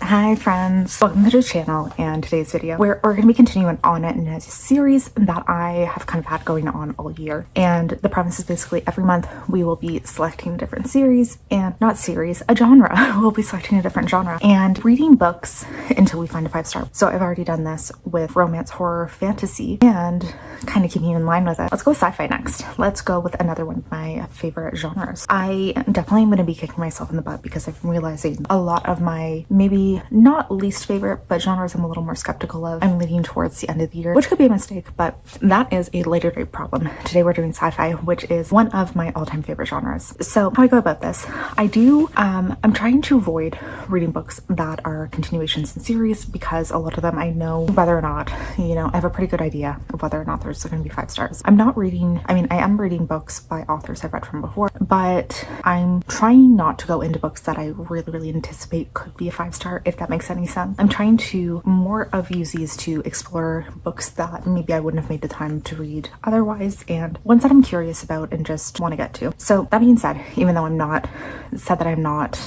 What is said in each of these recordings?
Hi friends, welcome to the channel. And today's video we're going to be continuing on in a series that I have kind of had going on all year, and the premise is basically every month we will be selecting a different series, and not series, a genre. We'll be selecting a different genre and reading books until we find a 5-star. So I've already done this with romance, horror, fantasy, and kind of keeping in line with it, let's go with sci-fi next. Let's go with another one of my favorite genres. I definitely am going to be kicking myself in the butt because I'm realizing a lot of my maybe not least favorite, but genres I'm a little more skeptical of, I'm leaning towards the end of the year, which could be a mistake, but that is a later date problem. Today we're doing sci-fi, which is one of my all-time favorite genres. So how I go about this, I'm trying to avoid reading books that are continuations in series, because a lot of them I know whether or not, I have a pretty good idea of whether or not there's going to be 5 stars. I am reading books by authors I've read from before, but I'm trying not to go into books that I really anticipate could be a 5-star, if that makes any sense. I'm trying to more of use these to explore books that maybe I wouldn't have made the time to read otherwise, and ones that I'm curious about and just want to get to. So that being said, even though I'm not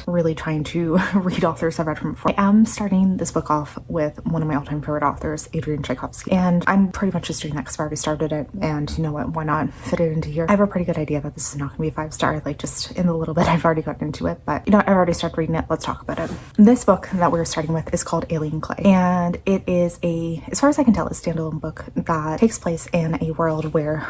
really trying to read authors I've read from before, I am starting this book off with one of my all-time favorite authors, Adrian Tchaikovsky, and I'm pretty much just doing that because I've already started it, and you know what, why not fit it into here? I have a pretty good idea that this is not going to be a 5-star, like just in the little bit I've already gotten into it, but I've already started reading it. Let's talk about it. This book that we're starting with is called Alien Clay, and it is as far as I can tell, a standalone book that takes place in a world where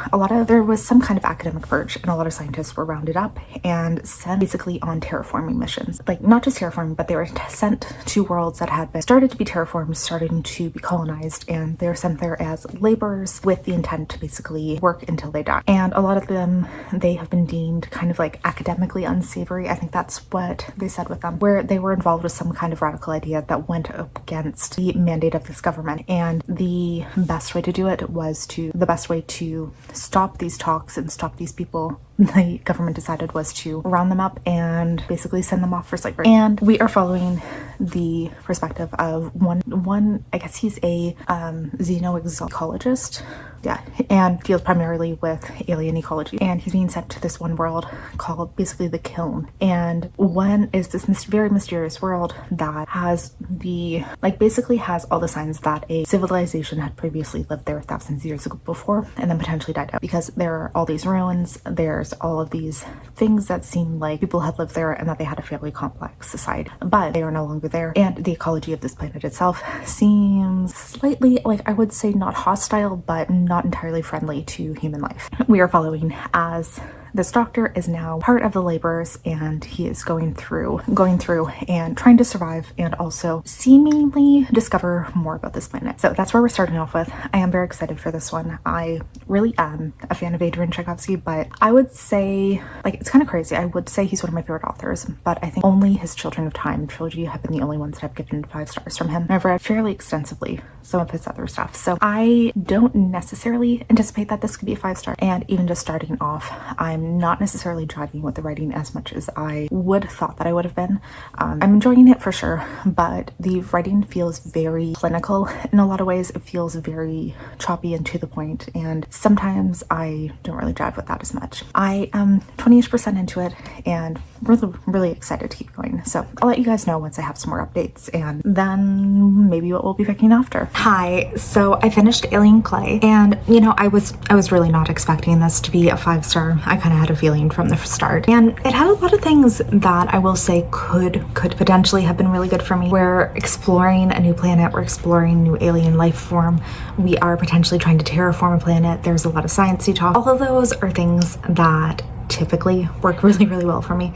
there was some kind of academic purge, and a lot of scientists were rounded up and sent basically on terraforming missions. Like, not just terraforming, but they were sent to worlds that had been started to be terraformed, starting to be colonized, and they were sent there as laborers with the intent to basically work until they die. And a lot of them, they have been deemed kind of like academically unsavory. I think that's what they said with them, where they were involved with some kind of radical idea that went against the mandate of this government, and the best way to do it was the best way to stop these talks and stop these people, the government decided, was to round them up and basically send them off for slavery. And we are following the perspective of one I guess he's a xenoecologist, and deals primarily with alien ecology, and he's being sent to this one world called basically the Kiln, and one is this very mysterious world that has basically has all the signs that a civilization had previously lived there thousands of years ago before, and then potentially died out, because there are all these ruins, there's all of these things that seem like people had lived there and that they had a fairly complex society, but they are no longer there, and the ecology of this planet itself seems slightly, I would say, not hostile, but not entirely friendly to human life. We are following as this doctor is now part of the laborers, and he is going through and trying to survive and also seemingly discover more about this planet. So that's where we're starting off with. I am very excited for this one. I really am a fan of Adrian Tchaikovsky, but I would say, it's kind of crazy, I would say he's one of my favorite authors, but I think only his Children of Time trilogy have been the only ones that I've given 5 stars from him. I've read fairly extensively some of his other stuff, so I don't necessarily anticipate that this could be a 5-star, and even just starting off, I'm not necessarily driving with the writing as much as I would thought that I would have been. I'm enjoying it for sure, but the writing feels very clinical in a lot of ways. It feels very choppy and to the point, and sometimes I don't really drive with that as much. I am 20% into it and really excited to keep going, so I'll let you guys know once I have some more updates, and then maybe what we'll be picking after. Hi, so I finished Alien Clay, and I was really not expecting this to be a 5-star. I kind of had a feeling from the start, and it had a lot of things that I will say could potentially have been really good for me. We're exploring a new planet, we're exploring new alien life form, we are potentially trying to terraform a planet, there's a lot of sciencey talk. All of those are things that typically work really well for me,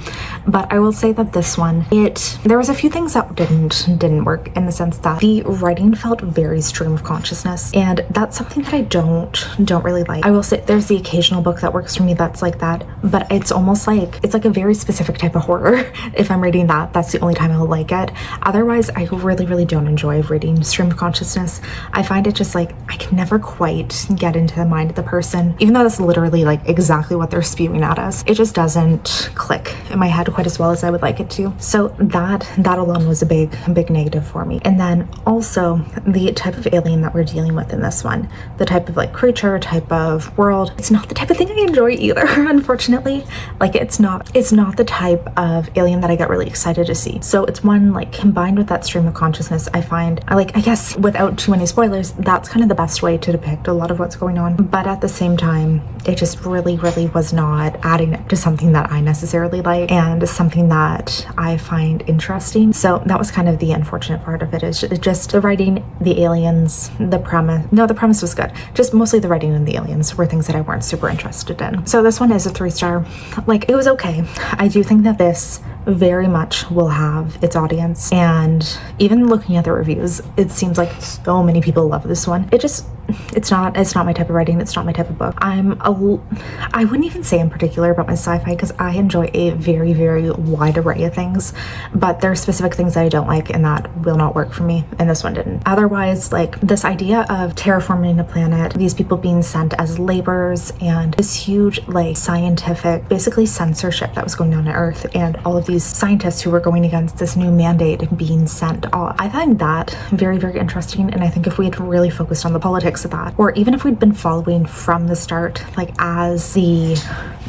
but I will say that this one, there was a few things that didn't work, in the sense that the writing felt very stream of consciousness, and that's something that I don't really like. I will say there's the occasional book that works for me that's like that, but it's almost like it's like a very specific type of horror. If I'm reading that's the only time I'll like it. Otherwise, I really don't enjoy reading stream of consciousness. I find it just I can never quite get into the mind of the person, even though that's literally exactly what they're spewing at does. It just doesn't click in my head quite as well as I would like it to. So that alone was a big negative for me. And then also the type of alien that we're dealing with in this one, the type of like creature, type of world, it's not the type of thing I enjoy either, unfortunately. Like it's not the type of alien that I get really excited to see. So it's one, like, combined with that stream of consciousness, I guess without too many spoilers, that's kind of the best way to depict a lot of what's going on. But at the same time, it just really was not adding to something that I necessarily like and something that I find interesting. So that was kind of the unfortunate part of it, is just the writing, the aliens, the premise. No, the premise was good. Just mostly the writing and the aliens were things that I weren't super interested in. So this one is a 3-star. Like, it was okay. I do think that this very much will have its audience, and even looking at the reviews, it seems like so many people love this one. It's not my type of writing. It's not my type of book. I wouldn't even say in particular about my sci-fi, because I enjoy a very wide array of things, but there are specific things that I don't like and that will not work for me, and this one didn't. Otherwise, like, this idea of terraforming a planet, these people being sent as laborers, and this huge, like, scientific, basically censorship that was going on Earth, and all of these scientists who were going against this new mandate being sent off. I find that very interesting, and I think if we had really focused on the politics of that, or even if we'd been following from the start, like as the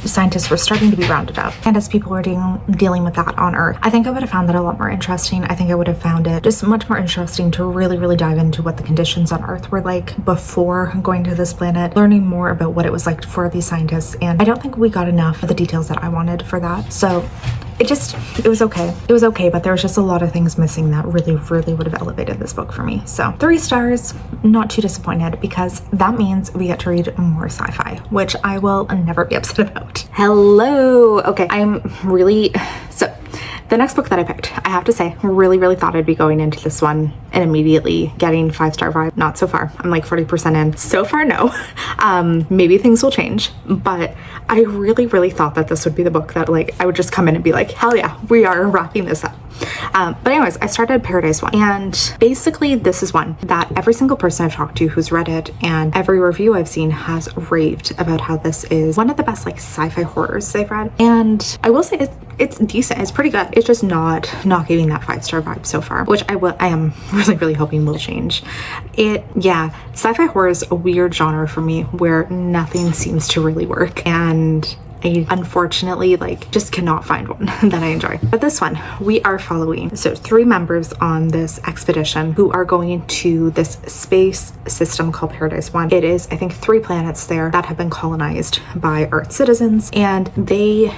scientists were starting to be rounded up and as people were dealing with that on Earth, I think I would have found that a lot more interesting. I think I would have found it just much more interesting to really dive into what the conditions on Earth were like before going to this planet, learning more about what it was like for these scientists, and I don't think we got enough of the details that I wanted for that. So it was okay. It was okay, but there was just a lot of things missing that really would have elevated this book for me. So 3 stars, not too disappointed, because that means we get to read more sci-fi, which I will never be upset about. Hello. Okay, so the next book that I picked, I have to say, really thought I'd be going into this one and immediately getting 5-star vibe. Not so far. I'm like 40% in. So far, no. Maybe things will change, but I really thought that this would be the book that, like, I would just come in and be like, hell yeah, we are wrapping this up. But anyways, I started Paradise 1, and basically this is one that every single person I've talked to who's read it and every review I've seen has raved about how this is one of the best, like, sci-fi horrors they've read. And I will say it's decent. It's pretty good. It's just not giving that 5-star vibe so far, which I am really hoping will change. Sci-fi horror is a weird genre for me where nothing seems to really work, and I unfortunately, like, just cannot find one that I enjoy. But this one, we are following 3 members on this expedition who are going to this space system called Paradise 1. It is, I think, 3 planets there that have been colonized by Earth citizens, and they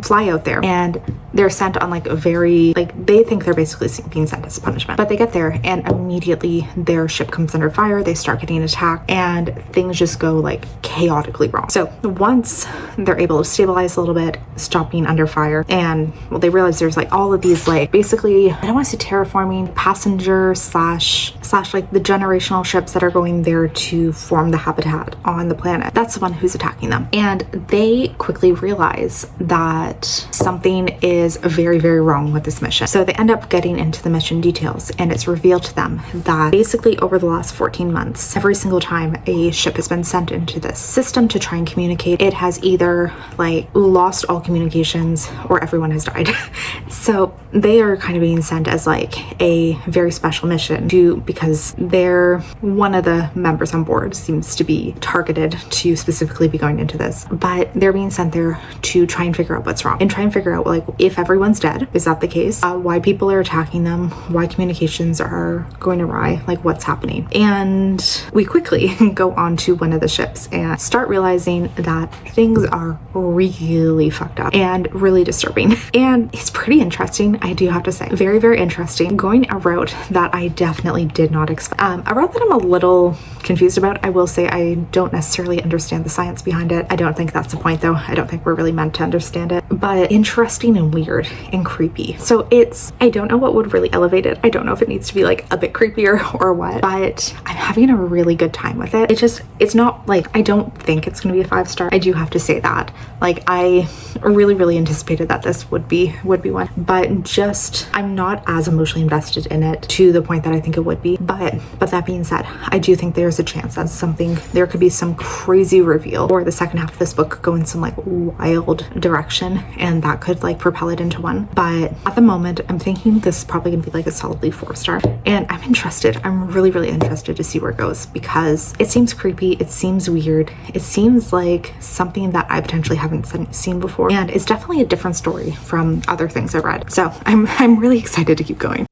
fly out there and they're sent on, like, a very, like, they think they're basically being sent as a punishment. But they get there and immediately their ship comes under fire, they start getting attacked, and things just go, like, chaotically wrong. So once they're able to stabilize a little bit, stop being under fire, and well, they realize there's, like, all of these, like, basically, I don't want to say terraforming, passenger slash like the generational ships that are going there to form the habitat on the planet. That's the one who's attacking them, and they quickly realize that something is very wrong with this mission. So they end up getting into the mission details, and it's revealed to them that basically over the last 14 months, every single time a ship has been sent into this system to try and communicate, it has either, like, lost all communications or everyone has died. So they are kind of being sent as, like, a very special mission because they're one of the members on board seems to be targeted to specifically be going into this, but they're being sent there to try and figure out what's wrong and try and figure out, like, if everyone's dead, is that the case? Why people are attacking them, why communications are going awry, like, what's happening. And we quickly go on to one of the ships and start realizing that things are really fucked up and really disturbing. And it's pretty interesting, I do have to say. Very interesting. Going a route that I definitely did not expect. A route that I'm a little confused about. I will say I don't necessarily understand the science behind it. I don't think that's the point, though. I don't think we're really meant to understand it. But interesting and weird weird and creepy. So I don't know what would really elevate it. I don't know if it needs to be like a bit creepier or what, but I'm having a really good time with it. It's not like, I don't think it's gonna be a 5-star. I do have to say that. Like, I really anticipated that this would be one, but just, I'm not as emotionally invested in it to the point that I think it would be. But that being said, I do think there's a chance that there could be some crazy reveal, or the second half of this book go in some like wild direction, and that could like propel it into one. But at the moment, I'm thinking this is probably gonna be like a solidly 4-star, and I'm interested. I'm really interested to see where it goes, because it seems creepy, it seems weird, it seems like something that I potentially haven't seen before, and it's definitely a different story from other things I've read. So I'm really excited to keep going.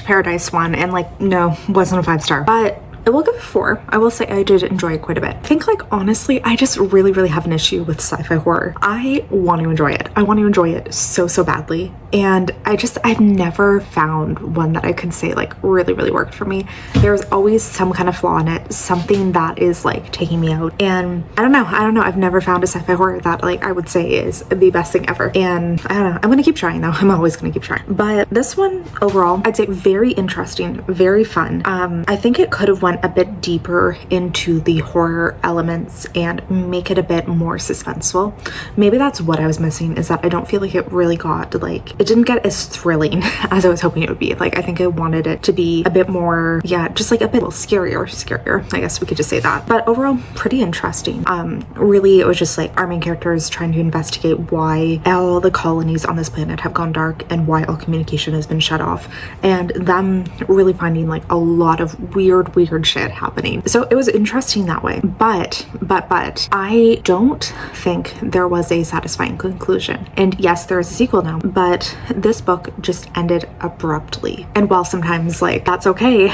Paradise one, and like, no, wasn't a 5-star, but I will give it 4. I will say I did enjoy it quite a bit. I think, like, honestly, I just really have an issue with sci-fi horror. I want to enjoy it. I want to enjoy it so badly. And I've never found one that I could say like really worked for me. There's always some kind of flaw in it, something that is like taking me out. And I don't know. I've never found a sci-fi horror that like I would say is the best thing ever. And I don't know. I'm gonna keep trying though. I'm always gonna keep trying. But this one overall, I'd say very interesting, very fun. I think it could have went a bit deeper into the horror elements and make it a bit more suspenseful. Maybe that's what I was missing, is that I don't feel like it really got like, it didn't get as thrilling as I was hoping it would be. Like, I think I wanted it to be a bit more, yeah, just like a bit scarier. I guess we could just say that. But overall, pretty interesting. Really, it was just like our main characters trying to investigate why all the colonies on this planet have gone dark and why all communication has been shut off, and them really finding like a lot of weird shit happening. So it was interesting that way. But I don't think there was a satisfying conclusion. And yes, there is a sequel now, but this book just ended abruptly. And while sometimes like that's okay,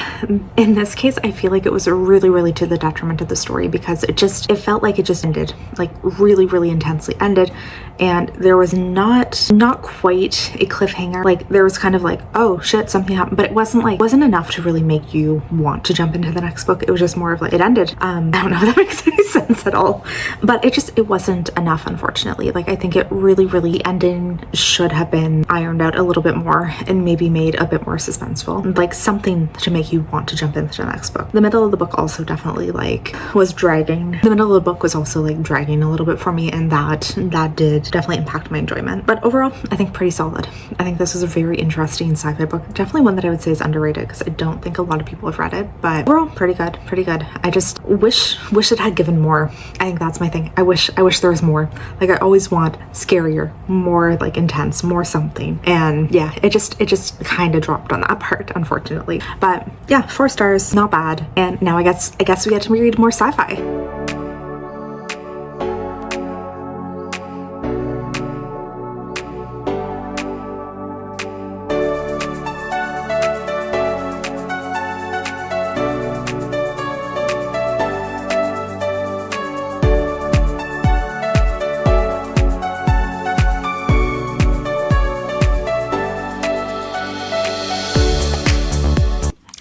in this case I feel like it was really to the detriment of the story, because it felt like it just ended like really intensely ended, and there was not quite a cliffhanger. Like, there was kind of like, oh shit, something happened, but it wasn't enough to really make you want to jump into the next book. It was just more of like, it ended. I don't know if that makes any sense at all, but it wasn't enough, unfortunately. Like, I think it really ending should have been ironed out a little bit more and maybe made a bit more suspenseful, like something to make you want to jump into the next book. The middle of the book also definitely like was dragging. The middle of the book was also like dragging a little bit for me, and that did definitely impact my enjoyment. But overall, I think pretty solid. I think this was a very interesting sci-fi book. Definitely one that I would say is underrated, because I don't think a lot of people have read it, but overall pretty good. I just wish it had given more. I think that's my thing. I wish there was more. Like, I always want scarier, more like intense, more something. And yeah, it just kind of dropped on that part, unfortunately. But yeah, 4 stars, not bad. And now I guess we get to read more sci-fi.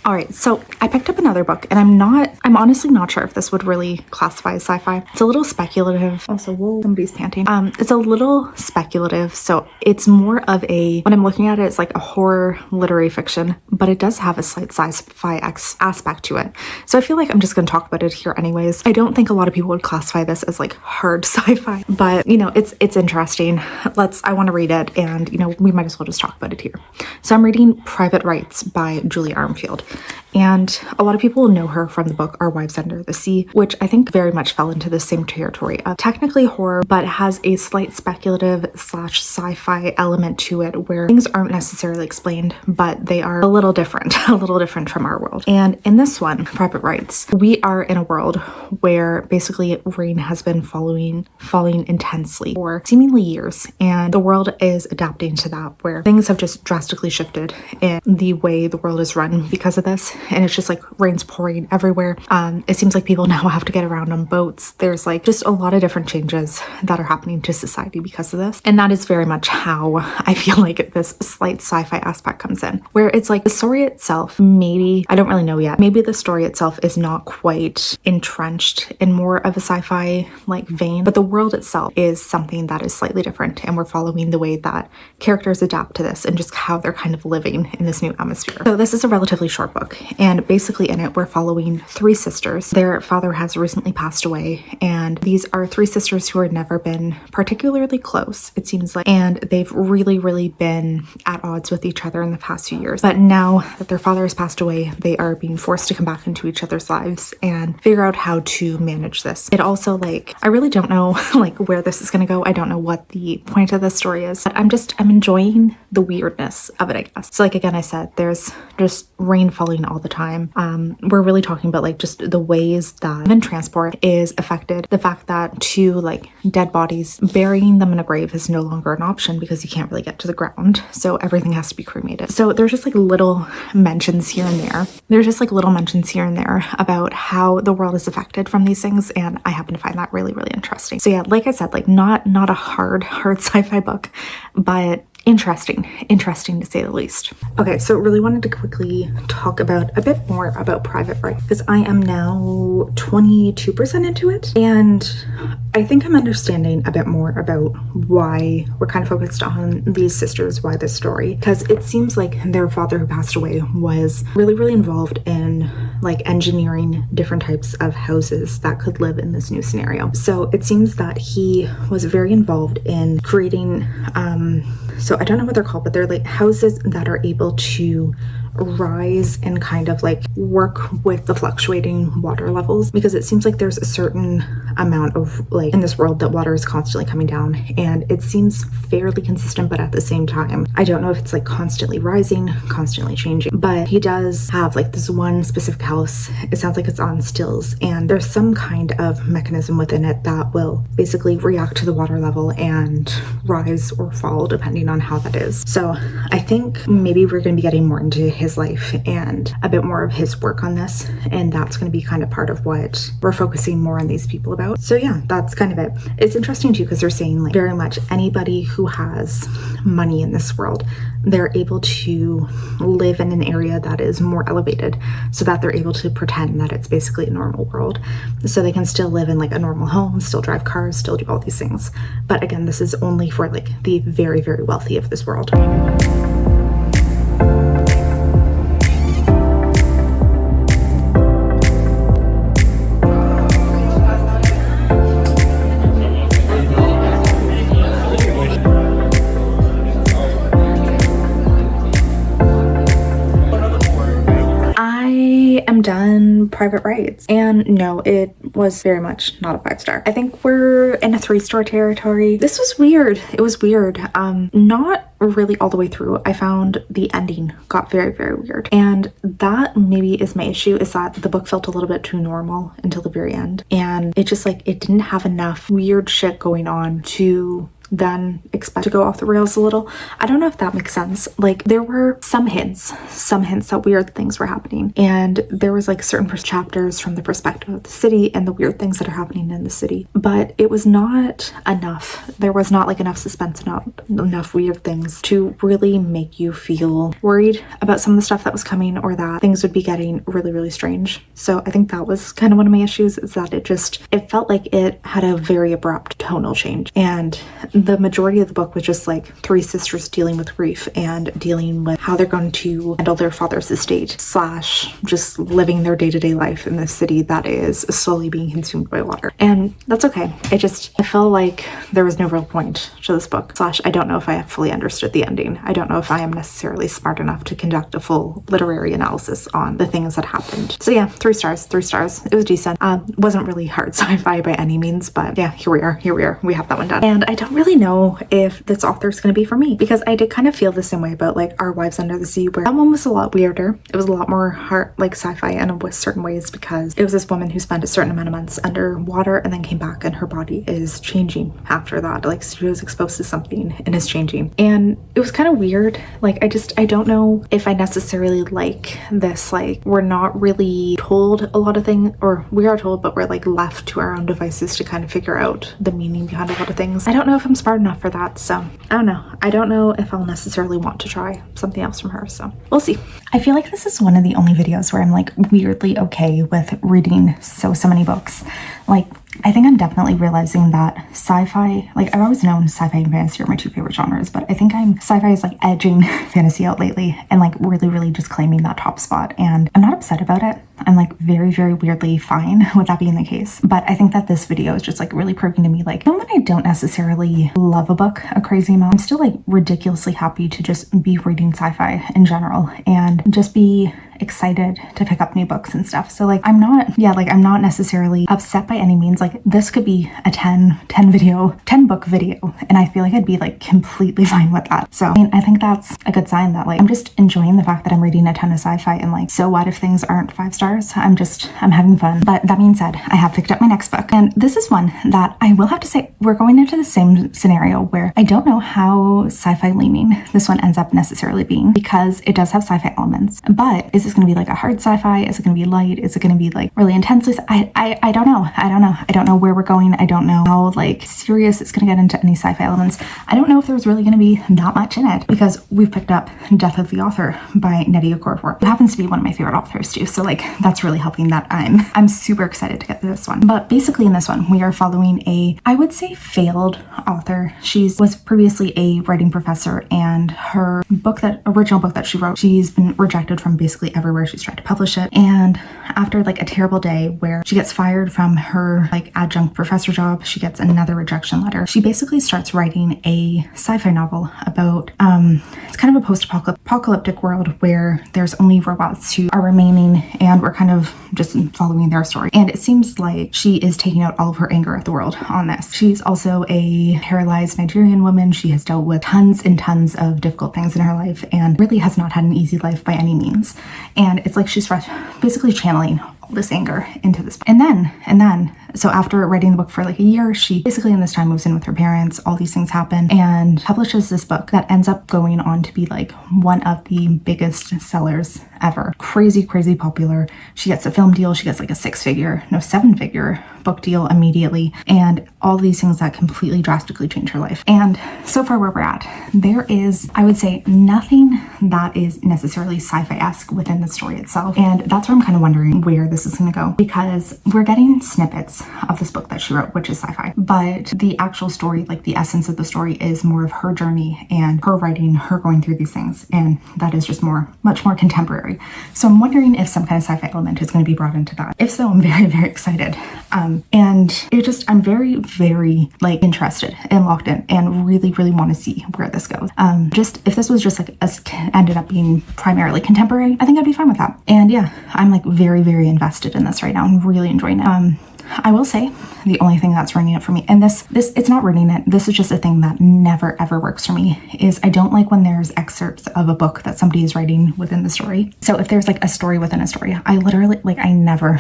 All right, so I picked up another book, and I'm honestly not sure if this would really classify as sci-fi. It's a little speculative. Also, whoa, somebody's panting. It's a little speculative, so it's more of when I'm looking at it, it's like a horror literary fiction, but it does have a slight sci-fi aspect to it. So I feel like I'm just gonna talk about it here anyways. I don't think a lot of people would classify this as like hard sci-fi, but you know, it's interesting. I want to read it, and you know, we might as well just talk about it here. So I'm reading Private Rights by Julie Armfield. And a lot of people will know her from the book Our Wives Under the Sea, which I think very much fell into the same territory of technically horror, but has a slight speculative / sci-fi element to it, where things aren't necessarily explained, but they are a little different from our world. And in this one, Private Rights, we are in a world where basically rain has been falling intensely for seemingly years, and the world is adapting to that, where things have just drastically shifted in the way the world is run because of this. And it's just like rain's pouring everywhere. It seems like people now have to get around on boats. There's like just a lot of different changes that are happening to society because of this. And that is very much how I feel like this slight sci-fi aspect comes in, where it's like the story itself, maybe, I don't really know yet, maybe the story itself is not quite entrenched in more of a sci-fi like vein, but the world itself is something that is slightly different, and we're following the way that characters adapt to this and just how they're kind of living in this new atmosphere. So this is a relatively short book, and basically in it we're following three sisters. Their father has recently passed away, and these are three sisters who have never been particularly close, it seems like, and they've really been at odds with each other in the past few years. But now that their father has passed away, they are being forced to come back into each other's lives and figure out how to manage this. It also, like, I really don't know like where this is gonna go. I don't know what the point of this story is, but I'm enjoying the weirdness of it, I guess. So like, again, I said there's just rain falling all the time. We're really talking about like just the ways that even transport is affected. The fact that two like dead bodies, burying them in a grave is no longer an option because you can't really get to the ground. So everything has to be cremated. So there's just like little mentions here and there. There's just like little mentions here and there about how the world is affected from these things. And I happen to find that really interesting. So yeah, like I said, like not a hard sci-fi book, but interesting to say the least. Okay, so really wanted to quickly talk about a bit more about Private Bride, because I am now 22% into it, and I think I'm understanding a bit more about why we're kind of focused on these sisters, why this story, because it seems like their father who passed away was really involved in like engineering different types of houses that could live in this new scenario. So it seems that he was very involved in creating so I don't know what they're called, but they're like houses that are able to rise and kind of like work with the fluctuating water levels, because it seems like there's a certain amount of like in this world that water is constantly coming down, and it seems fairly consistent, but at the same time I don't know if it's like constantly rising, constantly changing. But he does have like this one specific house, it sounds like it's on stills, and there's some kind of mechanism within it that will basically react to the water level and rise or fall depending on how that is. So I think maybe we're going to be getting more into his life and a bit more of his work on this, and that's going to be kind of part of what we're focusing more on these people about. So yeah, that's kind of it. It's interesting too because they're saying like very much anybody who has money in this world, they're able to live in an area that is more elevated so that they're able to pretend that it's basically a normal world, so they can still live in like a normal home, still drive cars, still do all these things. But again, this is only for like the very wealthy of this world. I'm done Private Rides, and no, it was very much not a 5-star. I think we're in a 3-star territory. This was weird. It was weird. Not really all the way through. I found the ending got very weird, and that maybe is my issue, is that the book felt a little bit too normal until the very end, and it just like it didn't have enough weird shit going on to then expect to go off the rails a little. I don't know if that makes sense. Like there were some hints that weird things were happening, and there was like certain chapters from the perspective of the city and the weird things that are happening in the city, but it was not enough. There was not like enough suspense, not enough weird things to really make you feel worried about some of the stuff that was coming, or that things would be getting really strange. So I think that was kind of one of my issues, is that it felt like it had a very abrupt tonal change, and the majority of the book was just like three sisters dealing with grief and dealing with how they're going to handle their father's estate / just living their day-to-day life in this city that is slowly being consumed by water. And that's okay. I felt like there was no real point to this book / I don't know if I fully understood the ending. I don't know if I am necessarily smart enough to conduct a full literary analysis on the things that happened. So yeah, 3 stars. It was decent. Wasn't really hard sci-fi by any means, but yeah, here we we have that one done. And I don't really know if this author is going to be for me, because I did kind of feel the same way about like Our Wives Under the Sea, where that one was a lot weirder. It was a lot more hard, like sci-fi in certain ways, because it was this woman who spent a certain amount of months underwater and then came back, and her body is changing after that. Like she was exposed to something and is changing, and it was kind of weird. Like I don't know if I necessarily like this. Like we're not really told a lot of things, or we are told, but we're like left to our own devices to kind of figure out the meaning behind a lot of things. I don't know if I'm smart enough for that, so I don't know. I don't know if I'll necessarily want to try something else from her, so we'll see. I feel like this is one of the only videos where I'm like weirdly okay with reading so many books. Like I think I'm definitely realizing that sci-fi, like I've always known sci-fi and fantasy are my two favorite genres, but I think sci-fi is like edging fantasy out lately and like really just claiming that top spot, and I'm not upset about it. I'm like very weirdly fine with that being the case. But I think that this video is just like really proving to me, like, even when I don't necessarily love a book a crazy amount, I'm still like ridiculously happy to just be reading sci-fi in general and just be excited to pick up new books and stuff. So like I'm not necessarily upset by any means. Like this could be a 10 book video, and I feel like I'd be like completely fine with that. So I mean, I think that's a good sign that like I'm just enjoying the fact that I'm reading a ton of sci-fi, and like, so what if things aren't 5 stars? I'm having fun. But that being said, I have picked up my next book, and this is one that I will have to say we're going into the same scenario where I don't know how sci-fi leaning this one ends up necessarily being, because it does have sci-fi elements. But is this going to be like a hard sci-fi? Is it going to be light? Is it going to be like really intensely? I don't know. I don't know where we're going. I don't know how like serious it's going to get into any sci-fi elements. I don't know if there's really going to be that much in it, because we've picked up Death of the Author by Nnedi Okorafor, who happens to be one of my favorite authors too. So like that's really helping that I'm super excited to get to this one. But basically in this one, we are following I would say failed author. She was previously a writing professor, and her original book that she wrote, she's been rejected from basically everywhere she's tried to publish it. And after like a terrible day where she gets fired from her like adjunct professor job, she gets another rejection letter. She basically starts writing a sci-fi novel about it's kind of a post-apocalyptic world where there's only robots who are remaining, and we're kind of just following their story. And it seems like she is taking out all of her anger at the world on this. She's also a paralyzed Nigerian woman. She has dealt with tons and tons of difficult things in her life and really has not had an easy life by any means. And it's like she's basically channeling all this anger into this. And then, so after writing the book for like a year, she basically in this time moves in with her parents. All these things happen, and publishes this book that ends up going on to be like one of the biggest sellers ever. Crazy popular. She gets a film deal. She gets like a 7-figure book deal immediately, and all these things that completely drastically change her life. And so far where we're at, there is, I would say, nothing that is necessarily sci-fi-esque within the story itself. And that's where I'm kind of wondering where this is going to go, because we're getting snippets of this book that she wrote, which is sci-fi, but the actual story, like the essence of the story, is more of her journey and her writing, her going through these things, and that is just much more contemporary. So I'm wondering if some kind of sci-fi element is going to be brought into that. If so, I'm very excited. And I'm very like interested and locked in, and really want to see where this goes. Just if this was just like ended up being primarily contemporary, I think I'd be fine with that. And yeah, I'm like very invested in this right now. I'm really enjoying it. I will say the only thing that's ruining it for me, and this it's not ruining it, this is just a thing that never ever works for me, is I don't like when there's excerpts of a book that somebody is writing within the story. So if there's like a story within a story, I literally like I never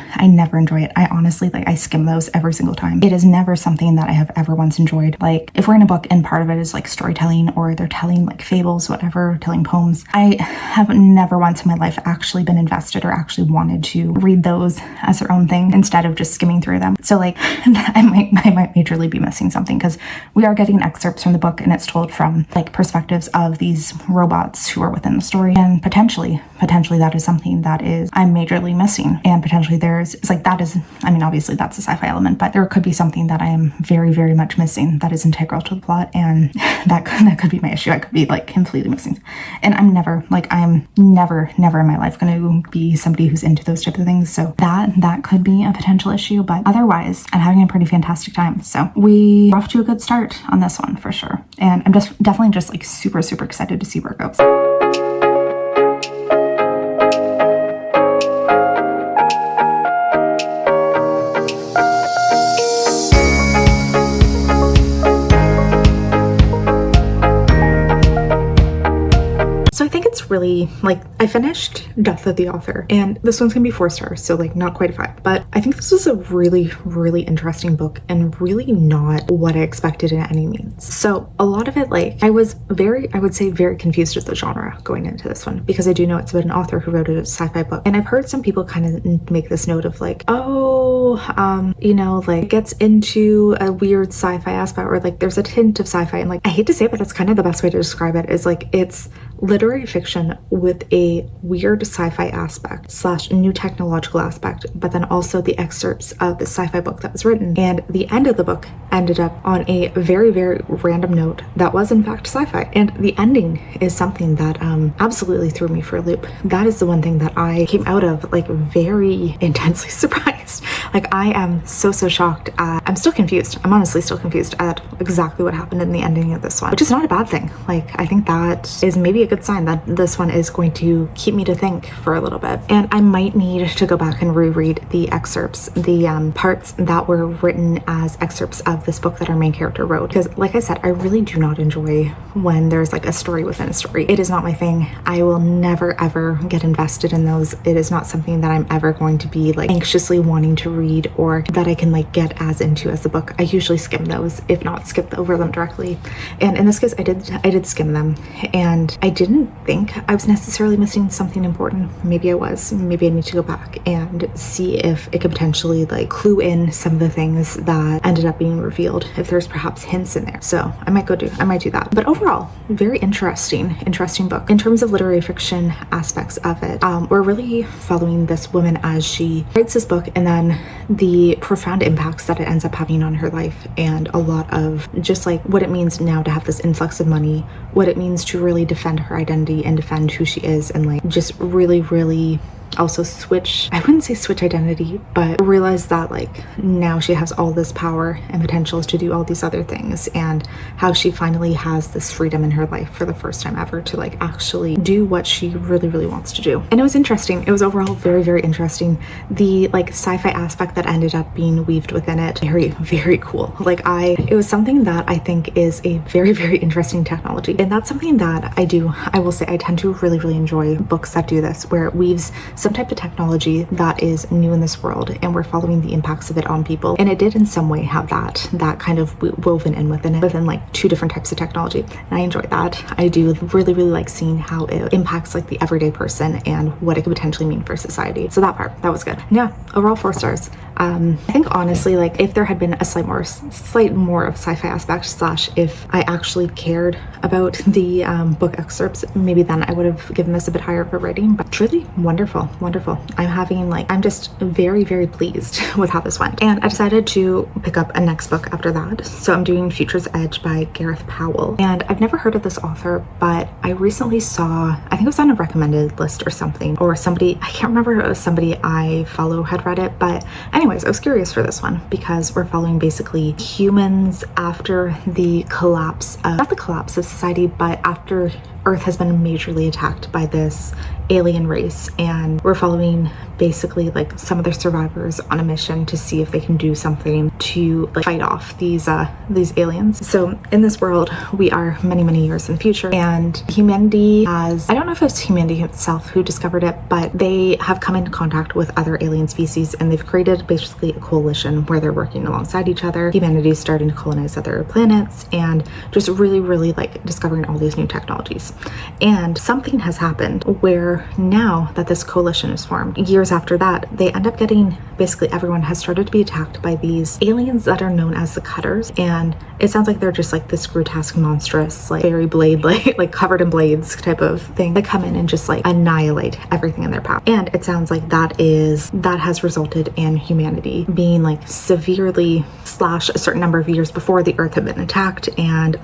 enjoy it. I honestly I skim those every single time. It is never something that I have ever once enjoyed. Like if we're in a book and part of it is like storytelling, or they're telling like fables, whatever, telling poems, I have never once in my life actually been invested or actually wanted to read those as their own thing instead of just skimming through them. So like I might majorly be missing something, because we are getting excerpts from the book, and it's told from like perspectives of these robots who are within the story, and potentially that is something that is I'm majorly missing. And potentially obviously that's a sci-fi element, but there could be something that I am very much missing that is integral to the plot, and that could be my issue. I could be like completely missing, and I am never in my life going to be somebody who's into those types of things. So that could be a potential issue, but otherwise I'm having a pretty fantastic time. So we're off to a good start on this one for sure, and I'm definitely just like super excited to see where it goes. just really, like, I finished Death of the Author, and this one's gonna be 4 stars, so like not quite a 5, but I think this was a really, really interesting book and really not what I expected in any means. So a lot of it, like, I was I would say very confused with the genre going into this one, because I do know it's about an author who wrote a sci-fi book, and I've heard some people kind of make this note of like, oh, you know, like it gets into a weird sci-fi aspect, or like there's a hint of sci-fi, and like I hate to say it, but that's kind of the best way to describe it, is like it's literary fiction with a weird sci-fi aspect / new technological aspect, but then also the excerpts of the sci-fi book that was written, and the end of the book ended up on a very, very random note that was in fact sci-fi, and the ending is something that absolutely threw me for a loop. That is the one thing that I came out of like very intensely surprised. Like, I am so shocked. I'm still confused. I'm honestly still confused at exactly what happened in the ending of this one, which is not a bad thing. Like, I think that is maybe a good sign that this one is going to keep me to think for a little bit. And I might need to go back and reread the excerpts, the parts that were written as excerpts of this book that our main character wrote. Because like I said, I really do not enjoy when there's like a story within a story. It is not my thing. I will never ever get invested in those. It is not something that I'm ever going to be like anxiously wanting to read, or that I can like get as into as the book. I usually skim those, if not skip over them directly. And in this case, I did skim them, and I didn't think I was necessarily missing something important. Maybe I was. Maybe I need to go back and see if it could potentially like clue in some of the things that ended up being revealed, if there's perhaps hints in there. So I might do that. But overall, very interesting book. In terms of literary fiction aspects of it, we're really following this woman as she writes this book, and then the profound impacts that it ends up having on her life, and a lot of just like what it means now to have this influx of money, what it means to really defend her identity and defend who she is, and like just really, really also I wouldn't say switch identity, but realize that like now she has all this power and potentials to do all these other things, and how she finally has this freedom in her life for the first time ever to like actually do what she really, really wants to do. And it was interesting. It was overall very, very interesting. The like sci-fi aspect that ended up being weaved within it, very, very cool. Like it was something that I think is a very, very interesting technology, and that's something that I will say I tend to really, really enjoy books that do this, where it weaves some type of technology that is new in this world, and we're following the impacts of it on people. And it did in some way have that kind of woven in within like 2 different types of technology, and I enjoyed that. I do really, really like seeing how it impacts like the everyday person and what it could potentially mean for society. So that was good. Yeah, overall 4 stars. I think honestly, like if there had been a slight more of sci-fi aspect / if I actually cared about the book excerpts, maybe then I would have given this a bit higher of a rating. But truly wonderful. I'm just very, very pleased with how this went, and I decided to pick up a next book after that. So I'm doing Future's Edge by Gareth Powell, and I've never heard of this author, but I recently saw, I think it was on a recommended list or something, or somebody, I can't remember if it was somebody I follow had read it, but anyways, I was curious for this one because we're following basically humans after the collapse of, not the collapse of society, but after Earth has been majorly attacked by this alien race, and we're following basically like some of the survivors on a mission to see if they can do something to like fight off these aliens. So in this world, we are many, many years in the future, and humanity has, I don't know if it's humanity itself who discovered it, but they have come into contact with other alien species, and they've created basically a coalition where they're working alongside each other. Humanity is starting to colonize other planets, and just really, really like discovering all these new technologies. And something has happened where now that this coalition is formed, years after that, they end up getting, basically everyone has started to be attacked by these aliens that are known as the Cutters. And it sounds like they're just like this grotesque, monstrous, like fairy blade, like covered in blades type of thing that come in and just like annihilate everything in their path. And it sounds like that has resulted in humanity being like severely slashed a certain number of years before the Earth had been attacked, and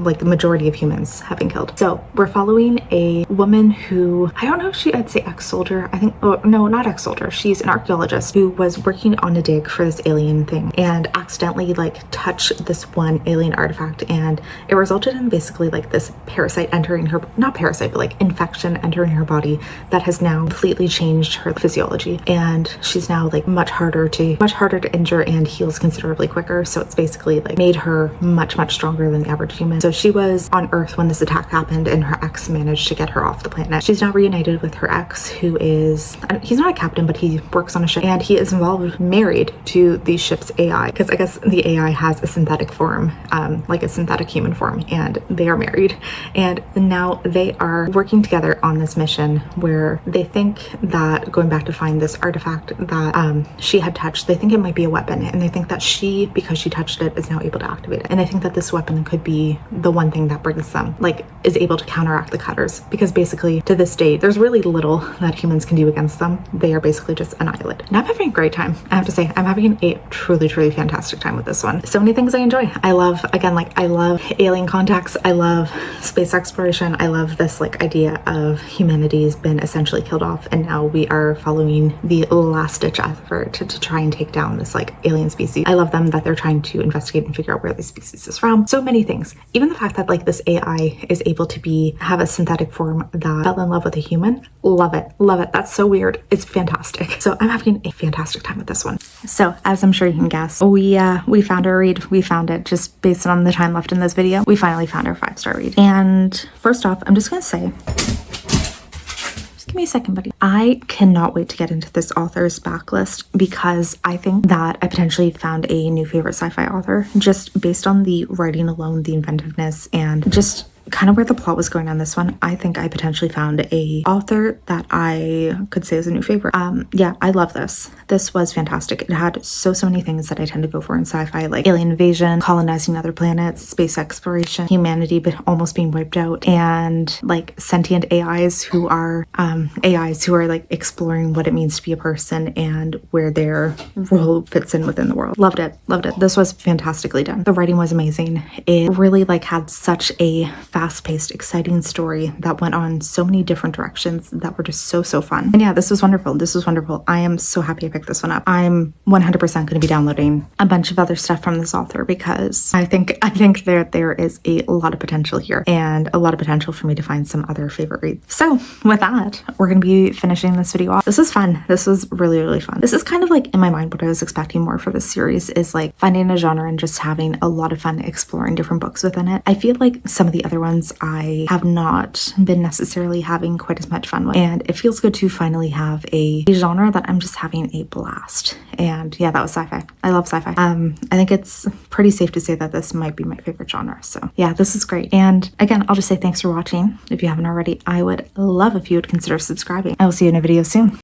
like the majority of humans have been killed. So we're following a woman who, I don't know if I'd say ex-soldier. I think, oh no, not ex-soldier. She's an archaeologist who was working on a dig for this alien thing and accidentally like touched this one alien artifact, and it resulted in basically like this parasite entering her, not parasite, but like infection entering her body that has now completely changed her physiology, and she's now like much harder to injure and heals considerably quicker. So it's basically like made her much, much stronger than the average human. So she was on Earth when this attack happened, and her ex managed to get her off the planet. She's now reunited with her ex, who is, he's not a captain, but he works on a ship, and he is involved, married to the ship's AI, because I guess the AI has a synthetic form, like a synthetic human form, and they are married. And now they are working together on this mission where they think that, going back to find this artifact that she had touched, they think it might be a weapon, and they think that she, because she touched it, is now able to activate it. And I think that this weapon could be the one thing that brings them, like, is able to counteract the Cutters, because basically to this date there's really little that humans can do against them. They are basically just annihilated. And I'm having a great time. I have to say, I'm having a truly fantastic time with this one. So many things I enjoy. I love, again, like, I love alien contacts, I love space exploration, I love this like idea of humanity's been essentially killed off, and now we are following the last ditch effort to try and take down this like alien species. I love them that they're trying to investigate and figure out where this species is from. So many things. Even the fact that like this AI is able to have a synthetic form that fell in love with a human. Love it. Love it. That's so weird. It's fantastic. So I'm having a fantastic time with this one. So as I'm sure you can guess, we found our read. We found it just based on the time left in this video. We finally found our 5-star read. And first off, I'm just gonna say, give me a second, buddy. I cannot wait to get into this author's backlist, because I think that I potentially found a new favorite sci-fi author just based on the writing alone, the inventiveness, and just kind of where the plot was going on this one. I think I potentially found a author that I could say is a new favorite. Yeah, I love this. This was fantastic. It had so many things that I tend to go for in sci-fi, like alien invasion, colonizing other planets, space exploration, humanity but almost being wiped out, and like sentient AIs who are like exploring what it means to be a person and where their role fits in within the world. Loved it. Loved it. This was fantastically done. The writing was amazing. It really like had such a fast-paced, exciting story that went on so many different directions that were just so fun. And yeah, this was wonderful. This was wonderful. I am so happy I picked this one up. I'm 100% going to be downloading a bunch of other stuff from this author, because I think there is a lot of potential here, and a lot of potential for me to find some other favorite reads. So with that, we're going to be finishing this video off. This was fun. This was really fun. This is kind of like in my mind what I was expecting more for this series, is like finding a genre and just having a lot of fun exploring different books within it. I feel like some of the other ones I have not been necessarily having quite as much fun with, and it feels good to finally have a genre that I'm just having a blast. And yeah, that was sci-fi. I love sci-fi. I think it's pretty safe to say that this might be my favorite genre. So yeah, this is great. And again, I'll just say thanks for watching. If you haven't already, I would love if you would consider subscribing. I will see you in a video soon.